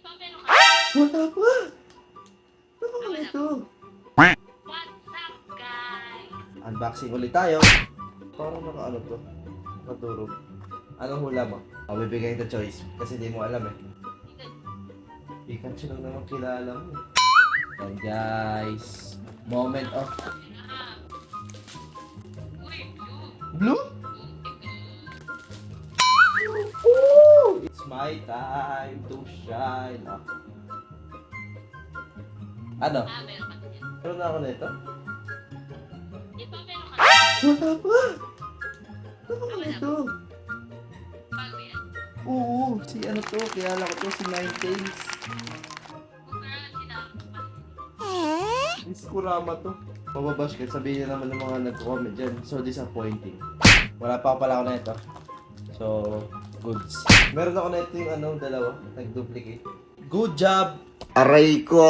Wala pa! Ano ba ito? What's up, guys? Unboxing ulit tayo. Parang naka-ano to? Nakadurog. Anong hula mo? Bibigay ito choice kasi di mo alam eh. Pikachu lang naman kilala mo eh. And guys, moment of blue? Ooh! It's my time to shine. Ano? Meron ka din. Meron na ako nito? Di ba meron ka? Wala pa! Ano ba ito? Bago yan. Oo, si ano to, kilala ko to, si Ninetales. Kung meron sinama pa. Miss Kurama to. Mababash ka, sabihin na naman ng mga nag-comment dyan. So disappointing. Wala pa pala ako na ito. So, goods. Meron ako na ito yung ano, dalawa, nag-duplicate. Good job! Aray ko!